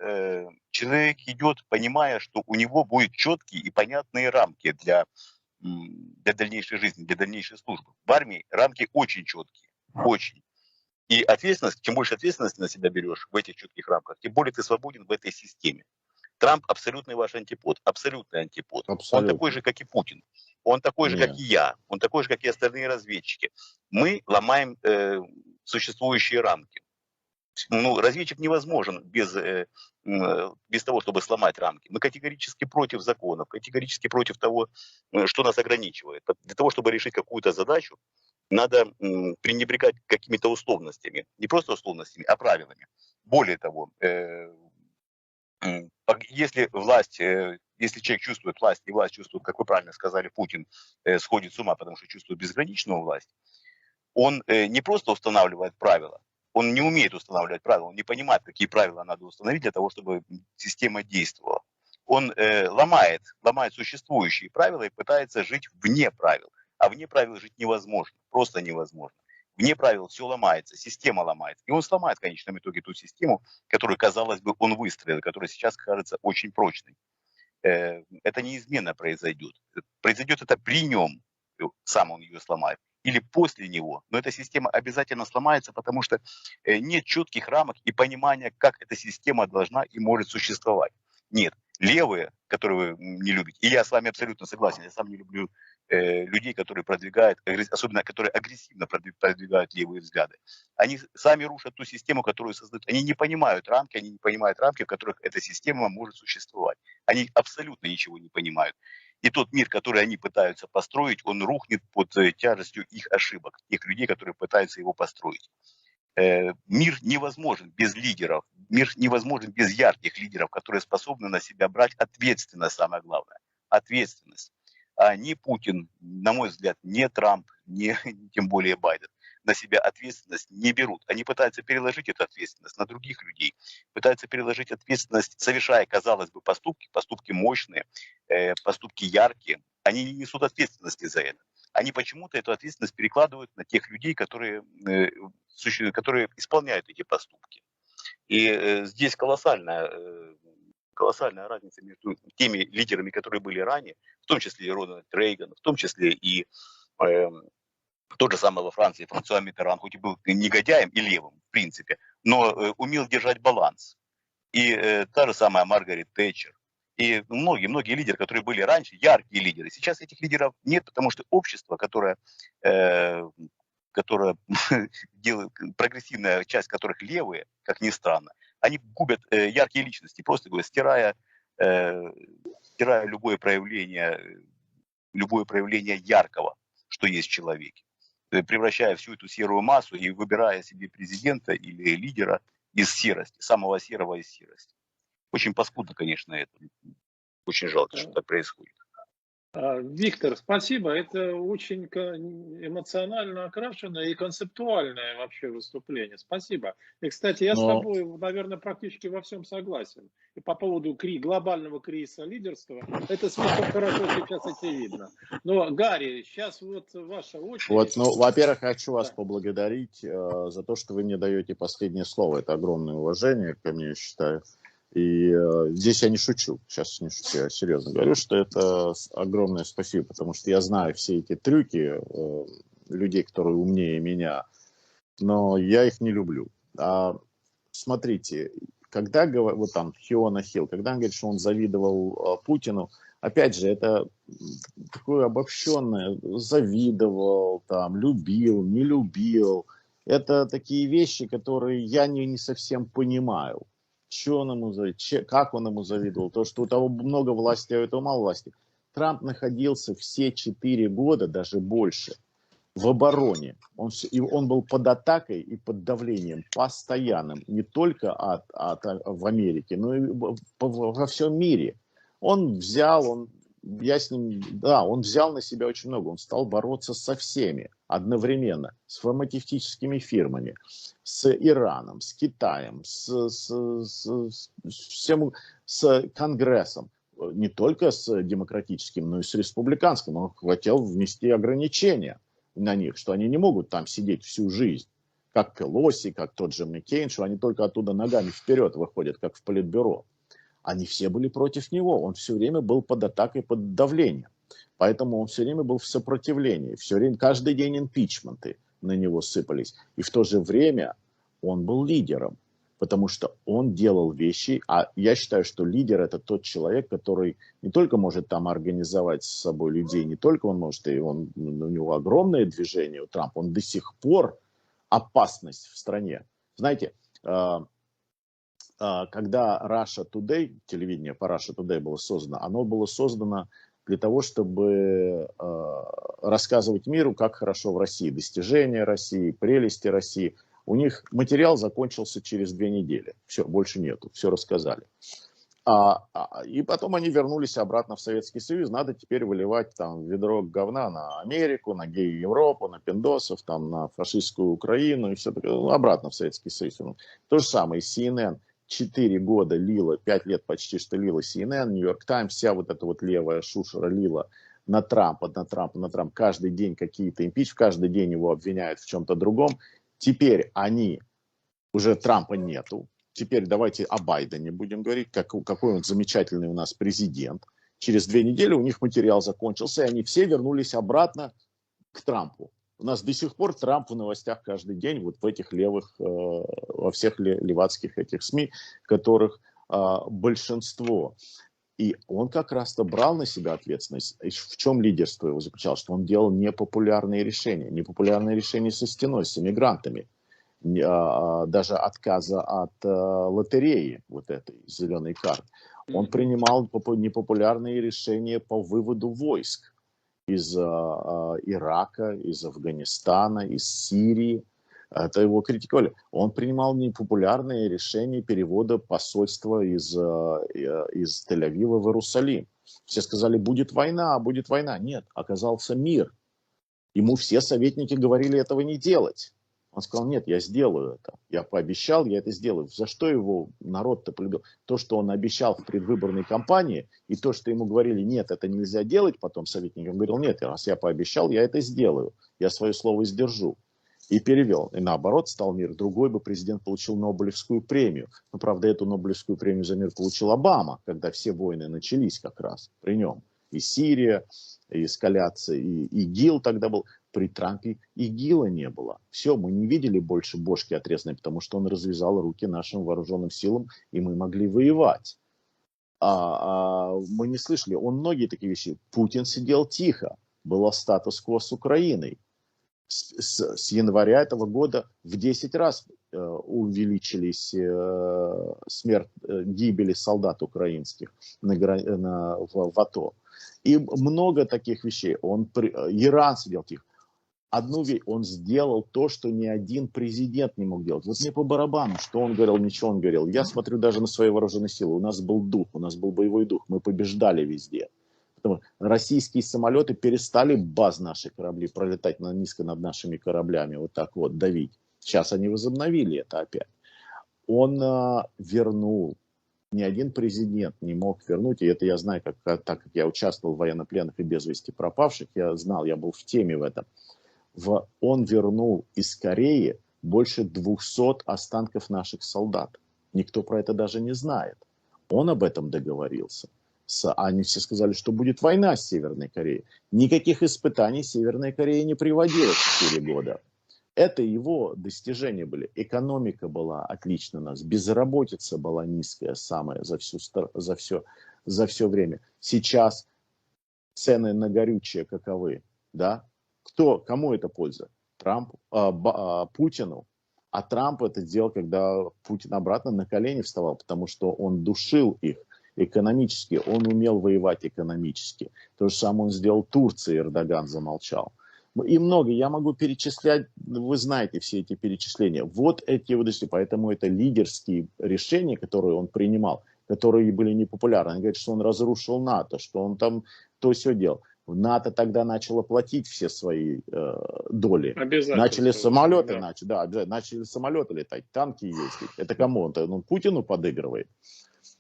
человек идет, понимая, что у него будут четкие и понятные рамки для дальнейшей жизни, для дальнейшей службы. В армии рамки очень четкие, очень. И ответственность, чем больше ответственности на себя берешь в этих четких рамках, тем более ты свободен в этой системе. Трамп абсолютный ваш антипод, абсолютный антипод. Абсолютно. Он такой же, как и Путин. Он такой же, Нет. как и я. Он такой же, как и остальные разведчики. Мы ломаем существующие рамки. Ну, разведчик невозможен без того, чтобы сломать рамки. Мы категорически против законов, категорически против того, что нас ограничивает. Для того, чтобы решить какую-то задачу, надо пренебрегать какими-то условностями. Не просто условностями, а правилами. Более того, если если человек чувствует власть, и власть чувствует, как вы правильно сказали, Путин сходит с ума, потому что чувствует безграничную власть, он не просто устанавливает правила, он не умеет устанавливать правила, он не понимает, какие правила надо установить для того, чтобы система действовала. Он ломает существующие правила и пытается жить вне правил. А вне правил жить невозможно, просто невозможно. Вне правил все ломается, система ломается. И он сломает в конечном итоге ту систему, которую, казалось бы, он выстроил, которая сейчас кажется очень прочной. Это неизменно произойдет. Произойдет это при нем, сам он ее сломает, или после него. Но эта система обязательно сломается, потому что нет четких рамок и понимания, как эта система должна и может существовать. Нет. Левые, которые вы не любите, и я с вами абсолютно согласен, я сам не люблю людей, которые продвигают, особенно которые агрессивно продвигают левые взгляды. Они сами рушат ту систему, которую создают. Они не понимают рамки, в которых эта система может существовать. Они абсолютно ничего не понимают. И тот мир, который они пытаются построить, он рухнет под тяжестью их ошибок, тех людей, которые пытаются его построить. Мир невозможен без лидеров, мир невозможен без ярких лидеров, которые способны на себя брать ответственность, самое главное, ответственность. А ни Путин, на мой взгляд, ни Трамп, ни тем более Байден на себя ответственность не берут. Они пытаются переложить эту ответственность на других людей, пытаются переложить ответственность, совершая, казалось бы, поступки мощные, поступки яркие. Они не несут ответственности за это. они почему-то эту ответственность перекладывают на тех людей, которые исполняют эти поступки. И здесь колоссальная разница между теми лидерами, которые были ранее, в том числе и Рональд Рейган, в том числе и тот же самый во Франции Франсуа Миттеран, хоть и был негодяем и левым, в принципе, но умел держать баланс. И та же самая Маргарет Тэтчер. И многие лидеры, которые были раньше, яркие лидеры. Сейчас этих лидеров нет, потому что общество, которое делает, прогрессивная часть которых левые, как ни странно, они губят яркие личности, просто говоря, стирая любое проявление яркого, что есть в человеке, превращая всю эту серую массу и выбирая себе президента или лидера из серости, самого серого из серости. Очень паскудно, конечно, это. Очень жалко, что так происходит. Виктор, спасибо. Это очень эмоционально окрашенное и концептуальное вообще выступление. Спасибо. И, кстати, я с тобой, наверное, практически во всем согласен. И по поводу глобального кризиса лидерства, это слишком хорошо сейчас очевидно. Но, Гарри, сейчас вот ваша очередь. Во-первых, хочу вас поблагодарить за то, что вы мне даете последнее слово. Это огромное уважение ко мне, я считаю. И здесь я не шучу, сейчас не шучу, я серьезно говорю, что это огромное спасибо, потому что я знаю все эти трюки людей, которые умнее меня, но я их не люблю. Смотрите, когда вот там Фиона Хилл, когда он говорит, что он завидовал Путину, опять же, это такое обобщенное, завидовал, там, любил, не любил, это такие вещи, которые я не совсем понимаю. Что он ему завидовал, как он ему завидовал, то, что у того много власти, а у этого мало власти. Трамп находился все 4 года, даже больше, в обороне. Он был под атакой и под давлением постоянным, не только в Америке, но и во всем мире. Он взял на себя очень много, он стал бороться со всеми одновременно, с фармацевтическими фирмами, с Ираном, с Китаем, с Конгрессом, не только с демократическим, но и с республиканским. Он хотел внести ограничения на них, что они не могут там сидеть всю жизнь, как Пелоси, как тот же Маккейн, что они только оттуда ногами вперед выходят, как в политбюро. Они все были против него, он все время был под атакой, под давлением. Поэтому он все время был в сопротивлении, все время, каждый день импичменты на него сыпались. И в то же время он был лидером, потому что он делал вещи, а я считаю, что лидер — это тот человек, который не только может там организовать с собой людей, не только он может, у него огромное движение у Трампа, он до сих пор опасность в стране. Знаете, когда Russia Today, телевидение по Russia Today было создано, оно было создано для того, чтобы рассказывать миру, как хорошо в России, достижения России, прелести России. У них материал закончился через 2 недели. Все, больше нету, все рассказали. И потом они вернулись обратно в Советский Союз. Надо теперь выливать там ведро говна на Америку, на гею Европу, на пиндосов, там, на фашистскую Украину и все такое. Обратно в Советский Союз. То же самое и CNN. 4 года лила, 5 лет почти что лила CNN, Нью-Йорк Таймс, вся вот эта вот левая шушера лила на Трампа. Каждый день какие-то импичменты, каждый день его обвиняют в чем-то другом. Теперь уже Трампа нету. Теперь давайте о Байдене будем говорить, какой он замечательный у нас президент. Через 2 недели у них материал закончился, и они все вернулись обратно к Трампу. У нас до сих пор Трамп в новостях каждый день, вот в этих левых, во всех левацких этих СМИ, которых большинство. И он как раз-то брал на себя ответственность. И в чем лидерство его заключалось? Что он делал непопулярные решения со стеной, с иммигрантами. Даже отказа от лотереи, вот этой зеленой карты. Он принимал непопулярные решения по выводу войск из Ирака, из Афганистана, из Сирии. Это его критиковали. Он принимал непопулярные решения перевода посольства из Тель-Авива в Иерусалим. Все сказали, будет война, будет война. Нет, оказался мир. Ему все советники говорили этого не делать. Он сказал, нет, я сделаю это. Я пообещал, я это сделаю. За что его народ-то полюбил? То, что он обещал в предвыборной кампании, и то, что ему говорили, нет, это нельзя делать, потом советники, он говорил, нет, раз я пообещал, я это сделаю. Я свое слово сдержу. И перевел. И наоборот стал мир. Другой бы президент получил Нобелевскую премию. Но, правда, эту Нобелевскую премию за мир получил Обама, когда все войны начались как раз при нем. И Сирия, и эскаляция, и ИГИЛ тогда был. При Трампе ИГИЛа не было. Все, мы не видели больше бошки отрезанной, потому что он развязал руки нашим вооруженным силам, и мы могли воевать. Мы не слышали. Он многие такие вещи. Путин сидел тихо. Был статус-кво с Украиной. С января этого года в 10 раз увеличились гибели солдат украинских в АТО. И много таких вещей. Иран сидел тихо. Одну вещь, он сделал то, что ни один президент не мог делать. Вот мне по барабану, что он говорил, ничего он говорил. Я смотрю даже на свои вооруженные силы. У нас был дух, у нас был боевой дух. Мы побеждали везде. Потому российские самолеты перестали баз наших кораблей пролетать низко над нашими кораблями, вот так вот давить. Сейчас они возобновили это опять. Он вернул. Ни один президент не мог вернуть, и это я знаю, так как я участвовал в военнопленных и без вести пропавших, я знал, я был в теме в этом. Он вернул из Кореи больше 200 останков наших солдат. Никто про это даже не знает. Он об этом договорился. Они все сказали, что будет война с Северной Кореей. Никаких испытаний Северная Корея не приводила 4 года. Это его достижения были. Экономика была отлична у нас. Безработица была низкая самая за все время. Сейчас цены на горючее каковы? Да? Кому это польза? Путину. А Трамп это делал, когда Путин обратно на колени вставал, потому что он душил их экономически. Он умел воевать экономически. То же самое он сделал Турции, Эрдоган замолчал. И много, я могу перечислять, вы знаете все эти перечисления. Вот эти выдачи, поэтому это лидерские решения, которые он принимал, которые были непопулярны. Он говорит, что он разрушил НАТО, что он там то все делал. НАТО тогда начало платить все свои доли. Начали самолеты, да. Начали самолеты летать, танки ездить. Это кому он? Он Путину подыгрывает.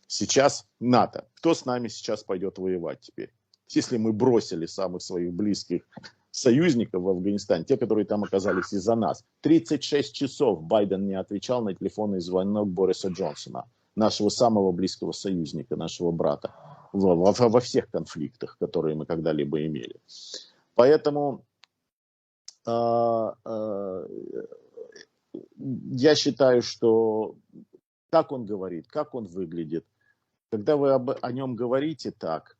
Сейчас НАТО. Кто с нами сейчас пойдет воевать теперь? Если мы бросили самых своих близких союзников в Афганистане, те, которые там оказались из-за нас. 36 часов Байден не отвечал на телефонный звонок Бориса Джонсона, нашего самого близкого союзника, нашего брата, во всех конфликтах, которые мы когда-либо имели. Поэтому я считаю, что как он говорит, как он выглядит, когда вы о нем говорите так,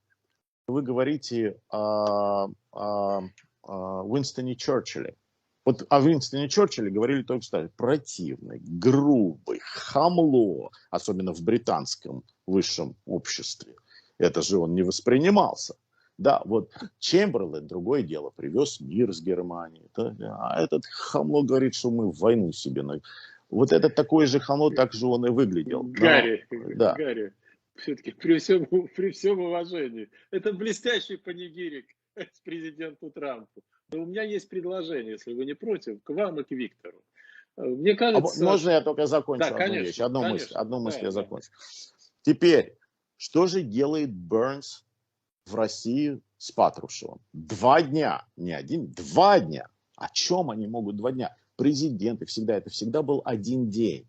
вы говорите о Уинстоне Черчилле. Вот о Уинстоне Черчилле говорили только что. Противный, грубый, хамло, особенно в британском высшем обществе. Это же он не воспринимался. Да, вот Чемберлен, другое дело, привез мир с Германией. А этот хамло говорит, что мы войну себе... Вот этот такой же хамло, так же он и выглядел. Гарри, все-таки при всем уважении, это блестящий панигирик к президенту Трампу. Но у меня есть предложение, если вы не против, к вам и к Виктору. Мне кажется... Можно я только закончу одну вещь? Одну мысль я закончу. Теперь, что же делает Бернс в России с Патрушевым? 2 дня, не 1, 2 дня. О чем они могут 2 дня? Президенты это всегда был 1 день.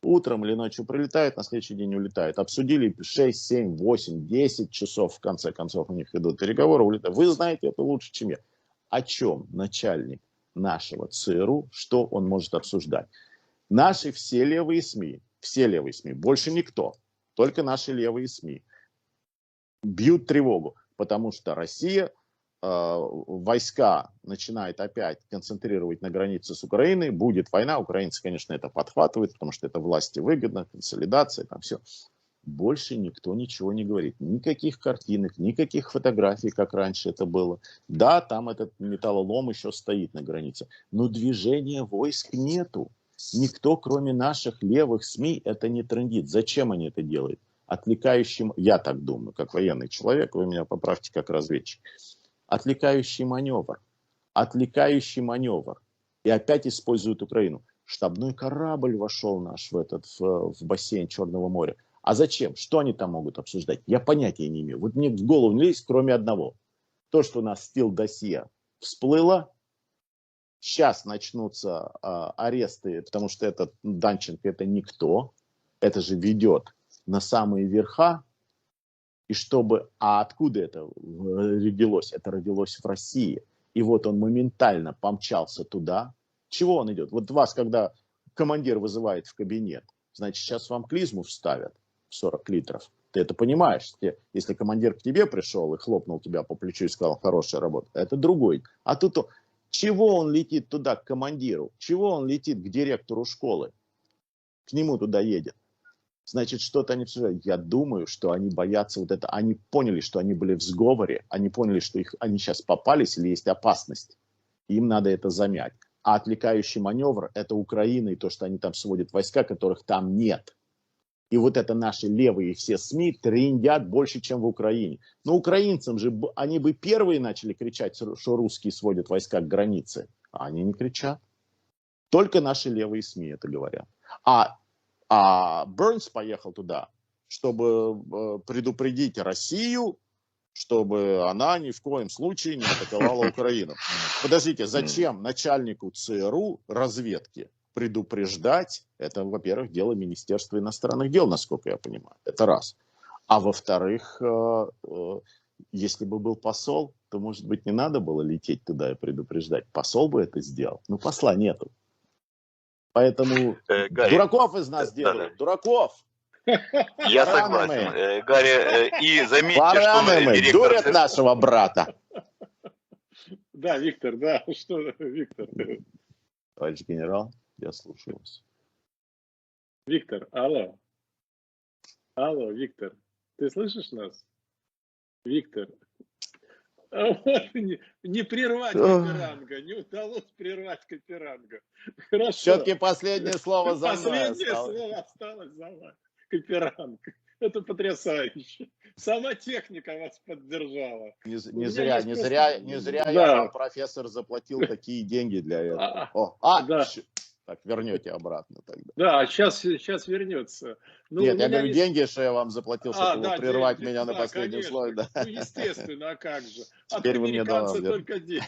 Утром или ночью прилетают, на следующий день улетают. Обсудили 6, 7, 8, 10 часов, в конце концов у них идут переговоры, улетают. Вы знаете это лучше, чем я. О чем начальник нашего ЦРУ, что он может обсуждать? Наши все левые СМИ, больше никто, только наши левые СМИ бьют тревогу, потому что Россия войска начинает опять концентрировать на границе с Украиной, будет война, украинцы, конечно, это подхватывают, потому что это власти выгодно, консолидация, там все. Больше никто ничего не говорит. Никаких картинок, никаких фотографий, как раньше это было. Да, там этот металлолом еще стоит на границе, но движения войск нету. Никто, кроме наших левых СМИ, это не трендит. Зачем они это делают? Отвлекающим, я так думаю, как военный человек, вы меня поправьте как разведчик. Отвлекающий маневр. И опять используют Украину. Штабной корабль вошел наш в бассейн Черного моря. А зачем? Что они там могут обсуждать? Я понятия не имею. Вот мне в голову не лезет, кроме одного. То, что у нас стил-досье всплыло, сейчас начнутся аресты, потому что этот Данченко это никто. Это же ведет на самые верха. И чтобы... А откуда это родилось? Это родилось в России. И вот он моментально помчался туда. Чего он идет? Вот вас, когда командир вызывает в кабинет, значит, сейчас вам клизму вставят в 40 литров. Ты это понимаешь? Если командир к тебе пришел и хлопнул тебя по плечу и сказал, хорошая работа, это другой. А тут чего он летит туда, к командиру? Чего он летит к директору школы? К нему туда едет. Значит, что-то они обсуждают. Я думаю, что они боятся вот это. Они поняли, что они были в сговоре. Они поняли, что они сейчас попались или есть опасность. Им надо это замять. А отвлекающий маневр – это Украина и то, что они там сводят войска, которых там нет. И вот это наши левые все СМИ трындят больше, чем в Украине. Но украинцам же, они бы первые начали кричать, что русские сводят войска к границе. А они не кричат. Только наши левые СМИ это говорят. А Бернс поехал туда, чтобы предупредить Россию, чтобы она ни в коем случае не атаковала Украину. Подождите, зачем начальнику ЦРУ разведки предупреждать? Это, во-первых, дело Министерства иностранных дел, насколько я понимаю. Это раз. А во-вторых, если бы был посол, то, может быть, не надо было лететь туда и предупреждать. Посол бы это сделал. Но посла нету. Поэтому дураков из нас делают. Дураков. Я согласен. Гарри, и заметьте, что директор... дурят нашего брата. Да, Виктор, да. Что, Виктор? Товарищ генерал, я слушаю вас. Виктор, алло. Алло, Виктор. Ты слышишь нас? Виктор. Не прервать Каперанга. Не удалось прервать Каперанга. Хорошо. Все-таки последнее слово за мной осталось. Последнее слово осталось за вами. Каперанг. Это потрясающе. Сама техника вас поддержала. Не зря я вам, профессор, заплатил такие деньги для этого. Да. Так, вернете обратно тогда. Да, сейчас вернется. Нет, я говорю, деньги, что я вам заплатил, чтобы прервать меня на последнем слове. Да. Ну, естественно, а как же. Теперь вы мне давали. Только деньги.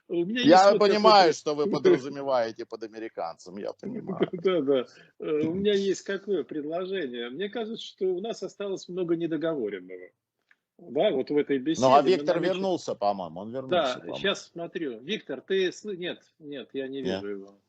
Я понимаю, что вы подразумеваете под американцем, я понимаю. Да. У меня есть какое предложение. Мне кажется, что у нас осталось много недоговоренного. Да, вот в этой беседе. Ну, а Виктор вернулся, по-моему, он вернулся. Да, сейчас смотрю. Виктор, ты... Нет, я не вижу его.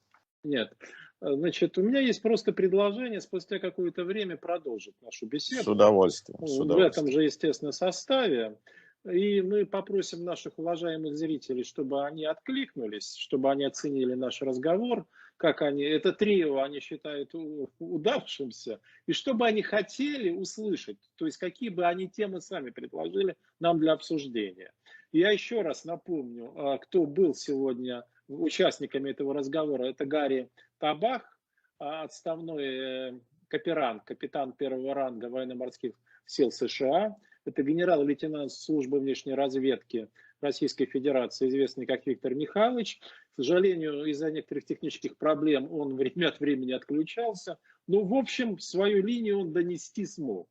Нет. Значит, у меня есть просто предложение спустя какое-то время продолжить нашу беседу. С удовольствием. В этом же, естественно, составе. И мы попросим наших уважаемых зрителей, чтобы они откликнулись, чтобы они оценили наш разговор, как они, это трио они считают удавшимся, и чтобы они хотели услышать, то есть какие бы они темы сами предложили нам для обсуждения. Я еще раз напомню, кто был сегодня участниками этого разговора. Это Гарри Табах, отставной капитан первого ранга военно-морских сил США. Это генерал-лейтенант службы внешней разведки Российской Федерации, известный как Виктор Михайлович. К сожалению, из-за некоторых технических проблем он время от времени отключался. Но, в общем, свою линию он донести смог.